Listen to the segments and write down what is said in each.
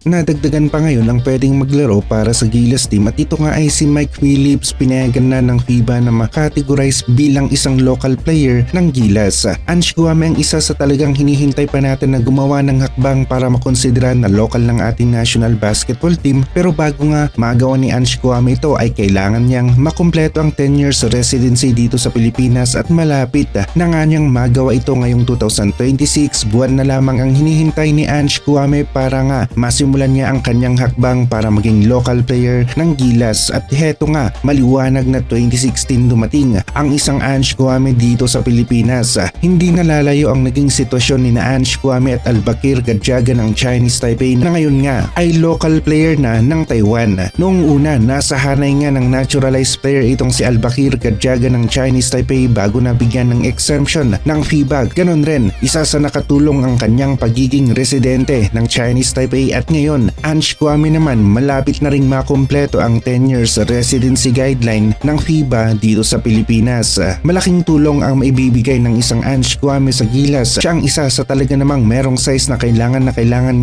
Nadagdagan pa ngayon ang pwedeng maglaro para sa Gilas team at ito nga ay si Mike Phillips. Pinayagan na ng FIBA na makategorize bilang isang local player ng Gilas. Ange Kouame ang isa sa talagang hinihintay pa natin na gumawa ng hakbang para makonsidera na local ng ating national basketball team, pero bago nga magawa ni Ange Kouame ito ay kailangan niyang makumpleto ang 10 years residency dito sa Pilipinas at malapit na nga niyang magawa ito ngayong 2026. Buwan na lamang ang hinihintay ni Ange Kouame para nga masimulan niya ang kanyang hakbang para maging local player ng Gilas. At heto nga, maliwanag na 2016 dumating ang isang Ange Kouame dito sa Pilipinas. Hindi nalalayo ang naging sitwasyon ni Ange Kouame at Albakir Gadjaga ng Chinese Taipei na ngayon nga ay local player na ng Taiwan. Noong una, nasa hanay nga ng naturalized player itong si Albakir Gadjaga ng Chinese Taipei bago nabigyan ng exemption ng FIBA. Ganon rin, isa sa nakatulong ang kanyang pagiging residente ng Chinese Taipei at ngayon, Ange Kouame naman malapit na ring makumpleto ang 10 years residency guideline ng FIBA dito sa Pilipinas. Malaking tulong ang maibibigay ng isang Ange Kouame sa Gilas. Siya ang isa sa talaga namang merong size na kailangan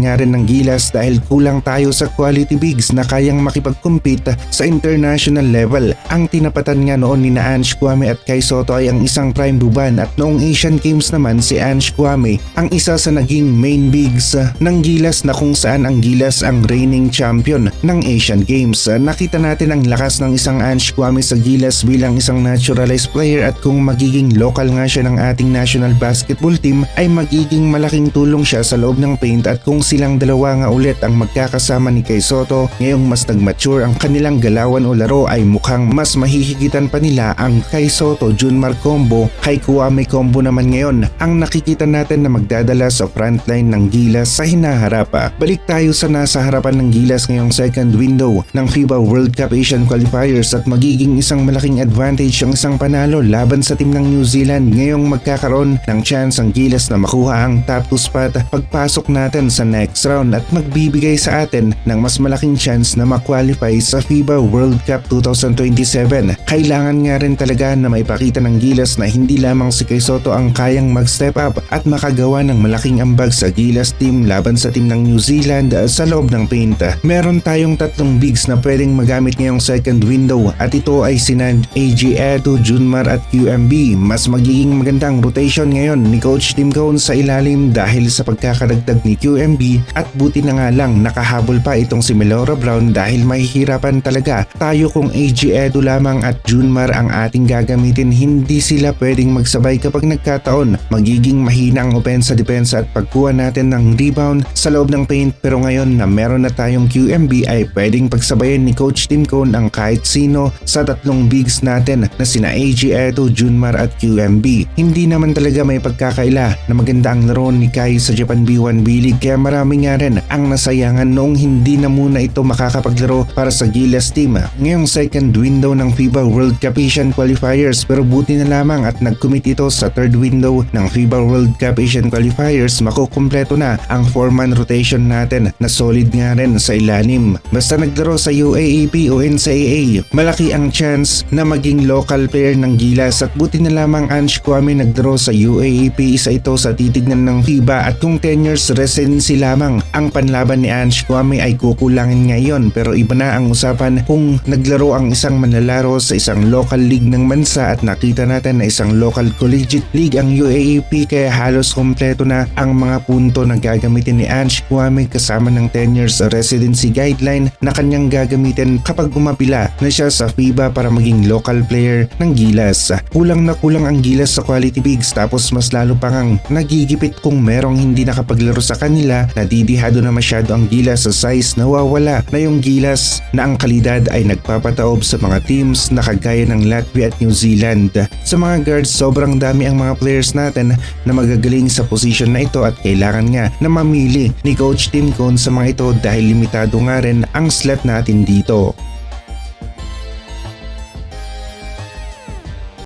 nga rin ng Gilas dahil kulang tayo sa quality bigs na kayang makipag-compete sa international level. Ang tinapatan nga noon ni Ange Kouame at Kai Sotto ay ang isang prime buban at noong Asian Games naman si Ange Kouame ang isa sa naging main bigs ng Gilas na kung saan ang Gilas ang reigning champion ng Asian Games. Nakita natin ang lakas ng isang Ange Kouame sa Gilas bilang isang naturalized player at kung magiging local nga siya ng ating national basketball team ay magiging malaking tulong siya sa loob ng paint at kung silang dalawa nga ulit ang magkakasama ni Kai Sotto ngayong mas nag-mature ang kanilang galawan o laro ay mukhang mas mahihigitan pa nila ang Kai Sotto Junmar combo. Kai Kouame combo naman ngayon ang nakikita natin na magdadala sa frontline ng Gilas sa hinaharap. Balik tayo sa nasa harapan ng Gilas ngayong second window ng FIBA World Cup Asian Qualifiers at magiging isang malaking advantage ang isang panalo laban sa team ng New Zealand. Ngayong magkakaroon ng chance ang Gilas na makuha ang top 2 spot pagpasok natin sa next round at magbibigay sa atin ng mas malaking chance na makwalify sa FIBA World Cup 2027. Kailangan nga rin talaga na maipakita ng Gilas na hindi lamang si Kai Sotto ang kayang mag-step up at makagawa ng malaking ambag sa Gilas team laban sa team ng New Zealand sa loob ng paint. Meron tayong tatlong bigs na pwedeng magamit ngayong second window at ito ay sina AG Edu, Junmar at QMB. Mas magiging magandang rotation ngayon ni Coach Tim Cone sa ilalim dahil sa pagkakadagdag ni QMB at buti na nga lang nakahabol pa itong si Melora Brown dahil mahihirapan talaga tayo kung AG Edu lamang at Junmar ang ating gagamitin. Hindi sila pwedeng magsabay kapag nagkataon. Magiging mahina ang opensa, depensa at pagkuha natin ng rebound sa loob ng paint, pero ngayon na meron na tayong QMB ay pwedeng pagsabayan ni Coach Tim Cone ang kahit sino sa tatlong bigs natin na sina AG Edu, Junmar at QMB. Hindi naman talaga may pagkakaila na maganda ang laro ni Kai sa Japan B1 B-League kaya marami nga rin ang nasayangan noong hindi na muna ito makakapaglaro para sa Gilas team ngayong second window ng FIBA World Cup Asian Qualifiers, pero buti na lamang at nag-commit ito sa third window ng FIBA World Cup Asian Qualifiers. Makukumpleto na ang 4-man rotation natin na solid nga rin sa ilalim. Basta naglaro sa UAAP o NCAA, malaki ang chance na maging local player ng Gilas at buti na lamang Ange Kouame naglaro sa UAAP. Isa ito sa titignan ng FIBA at kung 10 years residency lamang ang panlaban ni Ange Kouame ay kukulangin ngayon, pero iba na ang usapan kung naglaro ang isang manlalaro sa isang local league ng bansa at nakita natin na isang local collegiate league ang UAAP kaya halos kompleto na ang mga punto na gagamitin ni Ange Kouame kasama ng 10 years residency guideline na kanyang gagamitin kapag umapila na siya sa FIBA para maging local player ng Gilas. Kulang na kulang ang Gilas sa quality bigs tapos mas lalo pa ngang nagigipit kung merong hindi nakapaglaro sa kanila. Nadidihado na masyado ang Gilas sa size, nawawala na yung Gilas na ang kalidad ay nagpapataob sa mga teams na kagaya ng Latvia at New Zealand. Sa mga guards, sobrang dami ang mga players natin na magagaling sa position na ito at kailangan nga na mamili ni Coach Tim Cone sa mga ito dahil limitado nga rin ang slot natin dito.